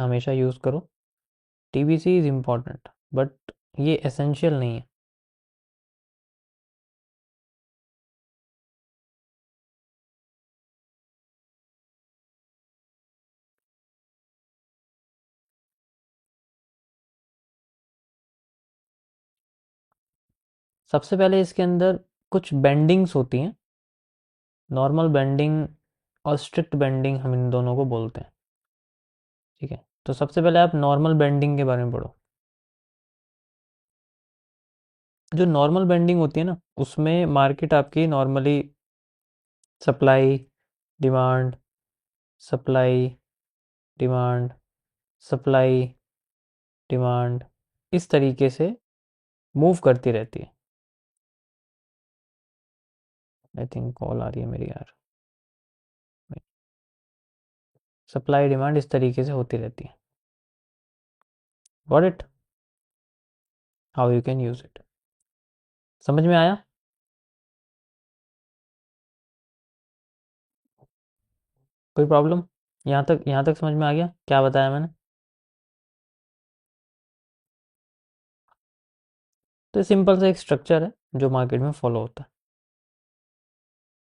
हमेशा यूज़ करो। TBC is important but ये एसेंशियल नहीं है। सबसे पहले इसके अंदर कुछ बेंडिंग्स होती हैं, नॉर्मल बेंडिंग और स्ट्रिक्ट बेंडिंग, हम इन दोनों को बोलते हैं। ठीक है, तो सबसे पहले आप नॉर्मल बेंडिंग के बारे में पढ़ो। जो नॉर्मल बेंडिंग होती है ना, उसमें मार्केट आपकी normally supply demand, supply demand, supply demand, इस तरीके से मूव करती रहती है। आई थिंक कॉल आ रही है मेरी यार। सप्लाई डिमांड इस तरीके से होती रहती है। Got it? How you can use it? समझ में आया? कोई प्रॉब्लम? यहाँ तक समझ में आ गया क्या बताया मैंने? तो सिंपल सा एक स्ट्रक्चर है जो मार्केट में फॉलो होता है।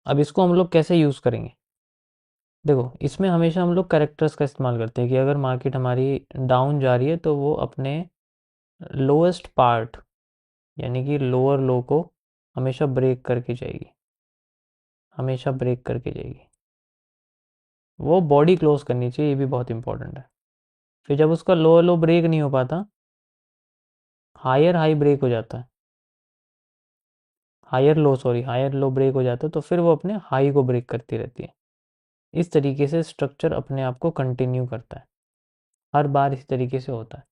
अब इसको हम लोग कैसे यूज़ करेंगे? देखो, इसमें हमेशा हम लोग कैरेक्टर्स का इस्तेमाल करते हैं कि अगर मार्केट हमारी डाउन जा रही है तो वो अपने लोएस्ट पार्ट, यानी कि लोअर लो को हमेशा ब्रेक करके जाएगी, हमेशा ब्रेक करके जाएगी। वो बॉडी क्लोज करनी चाहिए, ये भी बहुत इंपॉर्टेंट है। फिर जब उसका लोअर लो ब्रेक नहीं हो पाता, हायर हाई ब्रेक हो जाता है, हायर लो ब्रेक हो जाता है, तो फिर वो अपने हाई को ब्रेक करती रहती है। इस तरीके से स्ट्रक्चर अपने आप को कंटिन्यू करता है, हर बार इसी तरीके से होता है।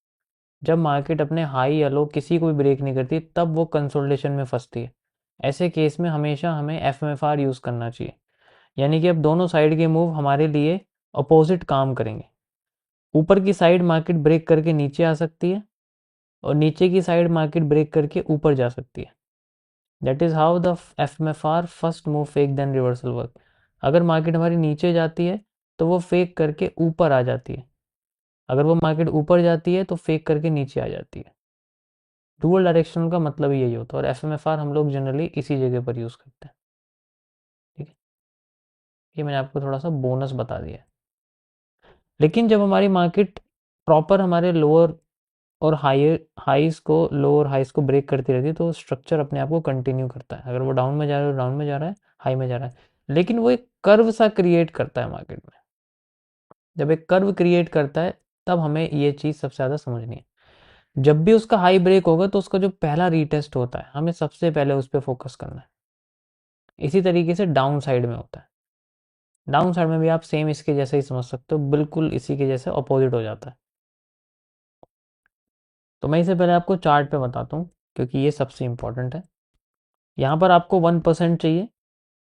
जब मार्केट अपने हाई या लो किसी को भी ब्रेक नहीं करती, तब वो कंसोलिडेशन में फंसती है। ऐसे केस में हमेशा हमें एफ यूज़ करना चाहिए, यानी कि अब दोनों साइड के मूव हमारे लिए अपोजिट काम करेंगे। ऊपर की साइड मार्केट ब्रेक करके नीचे आ सकती है, और नीचे की साइड मार्केट ब्रेक करके ऊपर जा सकती है। That is how the f first move fake then reversal work. अगर मार्केट हमारी नीचे जाती है तो वो फेक करके ऊपर आ जाती है, अगर वो मार्केट ऊपर जाती है तो फेक करके नीचे आ जाती है। डुअल डायरेक्शनल का मतलब ही यही होता है, और एफ हम लोग जनरली इसी जगह पर यूज़ करते हैं। ठीक है, ये मैंने आपको थोड़ा सा बोनस बता दिया है। लेकिन जब हमारी मार्केट प्रॉपर हमारे लोअर और हायर हाइस को लोअर हाइस को ब्रेक करती रहती है, तो स्ट्रक्चर अपने आप को कंटिन्यू करता है। अगर वो डाउन में जा रहा है, डाउन में जा रहा है, हाई में जा रहा है, लेकिन वो एक कर्व सा क्रिएट करता है मार्केट में। जब एक कर्व क्रिएट करता है, तब हमें ये चीज़ सबसे ज़्यादा समझनी है। जब भी उसका हाई ब्रेक होगा तो उसका जो पहला रीटेस्ट होता है, हमें सबसे पहले उस पर फोकस करना है। इसी तरीके से डाउन साइड में होता है। डाउन साइड में भी आप सेम इसके जैसे ही समझ सकते हो, बिल्कुल इसी के जैसे अपोजिट हो जाता है। तो मैं इसे पहले आपको चार्ट पे बताता हूँ, क्योंकि ये सबसे इंपॉर्टेंट है। यहाँ पर आपको 1% चाहिए,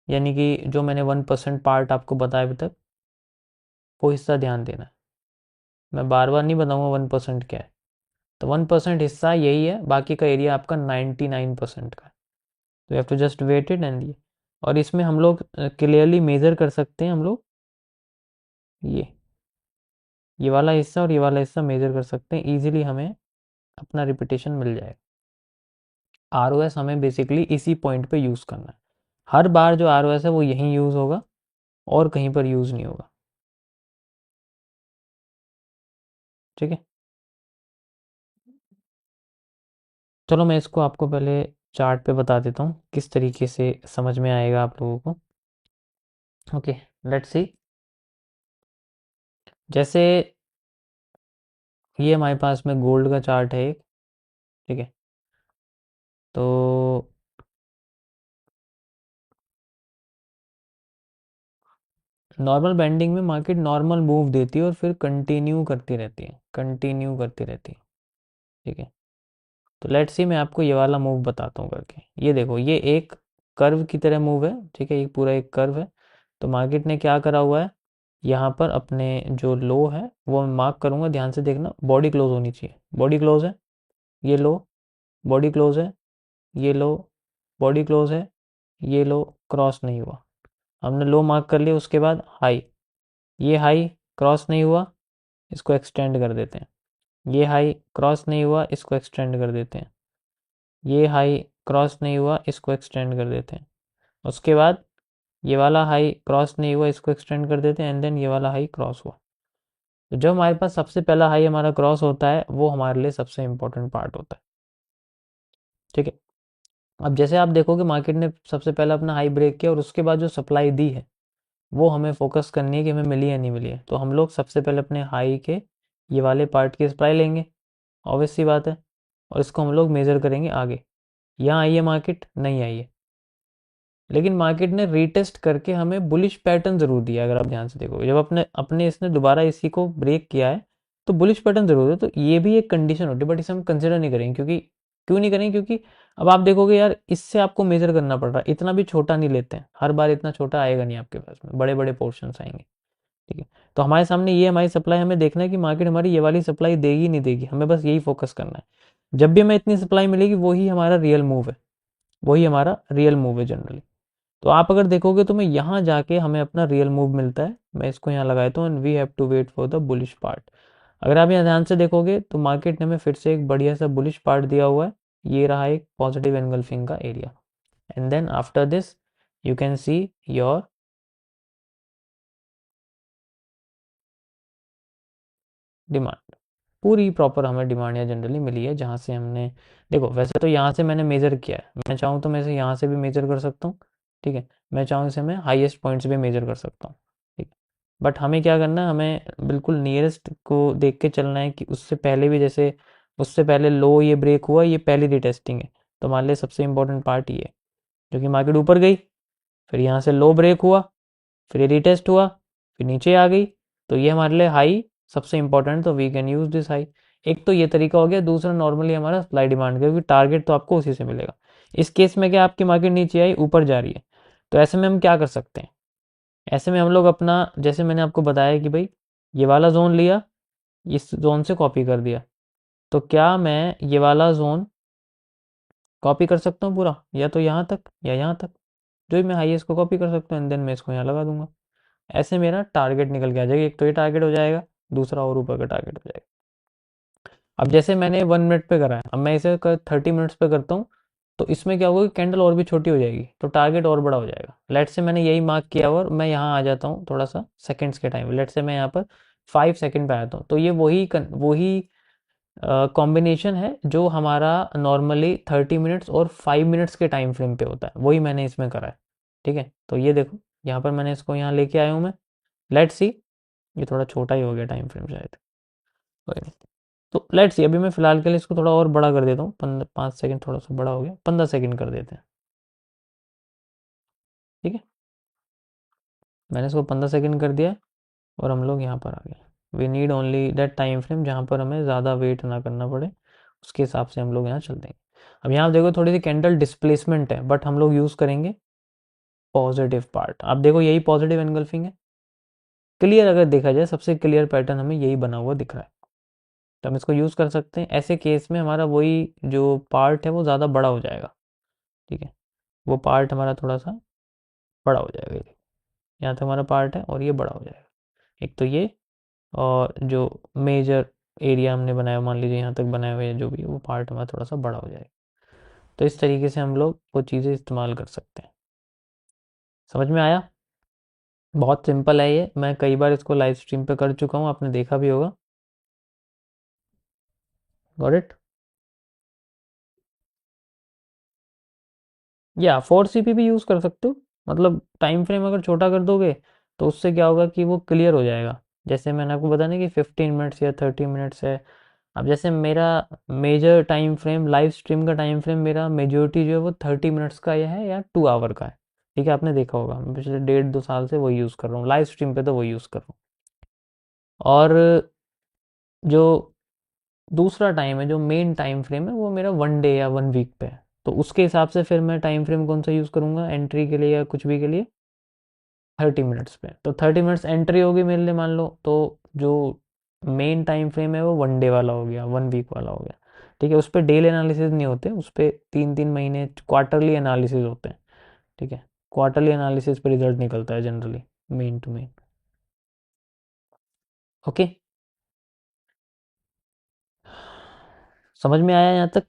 यानी कि जो मैंने 1% पार्ट आपको बताया अभी तक, वो हिस्सा ध्यान देना है। मैं बार बार नहीं बताऊँगा 1% क्या है। तो 1% हिस्सा यही है, बाकी का एरिया आपका 99% का है। तो you have to just wait it and ये। और इसमें हम लोग क्लियरली मेज़र कर सकते हैं, हम लोग ये वाला हिस्सा और ये वाला हिस्सा मेज़र कर सकते हैं ईजिली, हमें अपना रिपीटेशन मिल जाएगा। हमें बेसिकली इसी पॉइंट पे यूज़ करना है। हर बार जो है वो यहीं यूज़ होगा, और कहीं पर यूज़ नहीं होगा। ठीक है, चलो मैं इसको आपको पहले चार्ट पे बता देता हूँ, किस तरीके से समझ में आएगा आप लोगों को। Okay, let's see. जैसे ये हमारे पास में गोल्ड का चार्ट है एक। ठीक है, तो नॉर्मल बैंडिंग में मार्केट नॉर्मल मूव देती है और फिर कंटिन्यू करती रहती है, कंटिन्यू करती रहती है। ठीक है, तो लेट्स सी मैं आपको ये वाला मूव बताता हूँ करके। ये देखो, ये एक कर्व की तरह मूव है। ठीक है, ये पूरा एक कर्व है। तो मार्केट ने क्या करा हुआ है, यहाँ पर अपने जो लो है वो मैं मार्क करूँगा, ध्यान से देखना, बॉडी क्लोज होनी चाहिए। बॉडी क्लोज है, ये लो, बॉडी क्लोज है, ये लो, बॉडी क्लोज है, ये लो, क्रॉस नहीं हुआ। हमने लो मार्क कर लिया, उसके बाद हाई, ये हाई क्रॉस नहीं हुआ, इसको एक्सटेंड कर देते हैं। ये हाई क्रॉस नहीं हुआ, इसको एक्सटेंड कर देते हैं। ये हाई क्रॉस नहीं हुआ, इसको एक्सटेंड कर देते हैं। उसके बाद ये वाला हाई क्रॉस नहीं हुआ, इसको एक्सटेंड कर देते हैं, एंड देन ये वाला हाई क्रॉस हुआ। तो जब हमारे पास सबसे पहला हाई हमारा क्रॉस होता है, वो हमारे लिए सबसे इंपॉर्टेंट पार्ट होता है। ठीक है, अब जैसे आप देखोगे मार्केट ने सबसे पहले अपना हाई ब्रेक किया और उसके बाद जो सप्लाई दी है वो हमें फोकस करनी है कि हमें मिली या नहीं मिली है। तो हम लोग सबसे पहले अपने हाई के ये वाले पार्ट की सप्लाई लेंगे, ऑब्वियस सी बात है, और इसको हम लोग मेज़र करेंगे आगे। यहाँ आई है मार्केट, नहीं आई है, लेकिन मार्केट ने रीटेस्ट करके हमें बुलिश पैटर्न ज़रूर दिया। अगर आप ध्यान से देखोगे, जब अपने अपने इसने दोबारा इसी को ब्रेक किया है तो बुलिश पैटर्न ज़रूर है। तो ये भी एक कंडीशन होती है, बट इसे हम कंसिडर नहीं करेंगे। क्योंकि क्यों नहीं करेंगे? क्योंकि अब आप देखोगे यार, इससे आपको मेजर करना पड़ रहा है, इतना भी छोटा नहीं लेते हैं, हर बार इतना छोटा आएगा नहीं आपके पास में, बड़े बड़े पोर्शन आएंगे। ठीक है, तो हमारे सामने ये हमारी सप्लाई, हमें देखना है कि मार्केट हमारी ये वाली सप्लाई देगी नहीं देगी, हमें बस यही फोकस करना है। जब भी हमें इतनी सप्लाई मिलेगी वही हमारा रियल मूव है, वही हमारा रियल मूव है जनरली। तो आप अगर देखोगे तो मैं यहाँ जाके हमें अपना रियल मूव मिलता है, मैं इसको यहाँ लगाया तो we have to wait for the bullish part. अगर आप यहाँ ध्यान से देखोगे तो मार्केट ने हमें फिर से एक बढ़िया सा बुलिश पार्ट दिया हुआ है। ये रहा एक पॉजिटिव एंगल्फिंग का area, and then after this you can see your demand. पूरी प्रॉपर हमें डिमांड यहाँ जनरली मिली है, जहाँ से हमने, देखो वैसे तो यहाँ से मैंने मेजर किया है, मैं चाहूँ तो मैं इसे यहाँ से भी मेजर कर सकता हूँ। ठीक है, मैं चाहूँ इसे मैं हाईएस्ट पॉइंट से भी मेजर कर सकता हूँ। ठीक है, बट हमें क्या करना है, हमें बिल्कुल नियरेस्ट को देख के चलना है कि उससे पहले भी, जैसे उससे पहले लो ये ब्रेक हुआ, ये पहली रिटेस्टिंग है, तो हमारे लिए सबसे इंपॉर्टेंट पार्ट ये है। क्योंकि मार्केट ऊपर गई, फिर यहाँ से लो ब्रेक हुआ, फिर ये रिटेस्ट हुआ, फिर नीचे आ गई, तो ये हमारे लिए हाई सबसे इंपॉर्टेंट, तो we can use this high. एक तो ये तरीका हो गया, दूसरा नॉर्मली हमारा सप्लाई डिमांड का, क्योंकि टारगेट तो आपको उसी से मिलेगा। इस केस में क्या, आपकी मार्केट नीचे आई, ऊपर जा रही है, तो ऐसे में हम क्या कर सकते हैं? ऐसे में हम लोग अपना, जैसे मैंने आपको बताया कि भाई ये वाला जोन लिया, इस जोन से कॉपी कर दिया, तो क्या मैं ये वाला जोन कॉपी कर सकता हूँ पूरा, या तो यहाँ तक या यहाँ तक, जो भी मैं हाईएस्ट को कॉपी कर सकता हूँ, एंड देन मैं इसको यहाँ लगा दूंगा। ऐसे मेरा टारगेट निकल के आ जाएगा, एक तो ये टारगेट हो जाएगा, दूसरा और ऊपर का टारगेट हो जाएगा। अब जैसे मैंने 1 मिनट पे करा है, अब मैं इसे 30 मिनट्स पे करता हूँ, तो इसमें क्या होगा कि कैंडल और भी छोटी हो जाएगी, तो टारगेट और बड़ा हो जाएगा। लेट से मैंने यही मार्क किया और मैं यहाँ आ जाता हूँ थोड़ा सा सेकंड्स के टाइम, लेट से मैं यहाँ पर 5 सेकंड पे आता हूँ, तो ये वही कॉम्बिनेशन है जो हमारा नॉर्मली 30 मिनट्स और 5 मिनट्स के टाइम फ्रेम पे होता है, वही मैंने इसमें करा है। ठीक है, तो ये देखो यहाँ पर मैंने इसको यहाँ लेके आया हूँ मैं। लेट्स सी, ये थोड़ा छोटा ही हो गया टाइम फ्रेम शायद, कोई नहीं। तो लेट्स सी, अभी मैं फिलहाल के लिए इसको थोड़ा और बड़ा कर देता हूँ, 5 सेकंड थोड़ा सा बड़ा हो गया, 15 सेकंड कर देते हैं। ठीक है, मैंने इसको 15 सेकंड कर दिया है, और हम लोग यहाँ पर आ गए। We need only that time frame जहाँ पर हमें ज़्यादा वेट ना करना पड़े, उसके हिसाब से हम लोग यहाँ चल देंगे। अब यहाँ देखो थोड़ी सी कैंडल डिस्प्लेसमेंट है, बट हम लोग यूज़ करेंगे पॉजिटिव पार्ट। आप देखो यही पॉजिटिव एनगल्फिंग है, क्लियर अगर देखा जाए सबसे क्लियर पैटर्न हमें यही बना हुआ दिख रहा है, तो हम इसको यूज़ कर सकते हैं। ऐसे केस में हमारा वही जो पार्ट है वो ज़्यादा बड़ा हो जाएगा। ठीक है, वो पार्ट हमारा थोड़ा सा बड़ा हो जाएगा, ये यहाँ तक हमारा पार्ट है और ये बड़ा हो जाएगा। एक तो ये, और जो मेजर एरिया हमने बनाया, मान लीजिए यहाँ तक बनाया हुआ है, जो भी वो पार्ट हमारा थोड़ा सा बड़ा हो जाएगा। तो इस तरीके से हम लोग वो चीज़ें इस्तेमाल कर सकते हैं। समझ में आया? बहुत सिंपल है ये, मैं कई बार इसको लाइव स्ट्रीम पे कर चुका हूँ, आपने देखा भी होगा। Got it? या 4 CP भी यूज़ कर सकते हो, मतलब टाइम फ्रेम अगर छोटा कर दोगे तो उससे क्या होगा कि वो क्लियर हो जाएगा। जैसे मैंने आपको बताया ना कि 15 मिनट्स या 30 मिनट्स है। अब जैसे मेरा major time frame, live stream का टाइम फ्रेम, मेरा मेजोरिटी जो है वो 30 मिनट्स का या है, या 2 आवर का है। ठीक है, आपने देखा होगा, मैं पिछले 1.5-2 साल से वही यूज़ कर रहा हूँ, लाइव स्ट्रीम पे तो वही यूज़ कर रहा हूँ। और जो दूसरा टाइम है, जो मेन टाइम फ्रेम है, वो मेरा 1 डे या 1 वीक पे है, तो उसके हिसाब से फिर मैं टाइम फ्रेम कौन सा यूज़ करूँगा एंट्री के लिए या कुछ भी के लिए? 30 मिनट्स पे। तो 30 मिनट्स एंट्री होगी मेरे लिए मान लो, तो जो मेन टाइम फ्रेम है वो 1 डे वाला हो गया, 1 वीक वाला हो गया। ठीक है, उस पर डेली एनालिसिस नहीं होते, उस पर 3-3 महीने क्वार्टरली एनालिसिस होते हैं। ठीक है, क्वार्टरली एनालिसिस पे रिजल्ट निकलता है generally, main to main. Okay, समझ में आया यहाँ तक?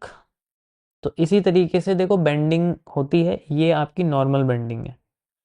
तो इसी तरीके से देखो बेंडिंग होती है, ये आपकी नॉर्मल बेंडिंग है।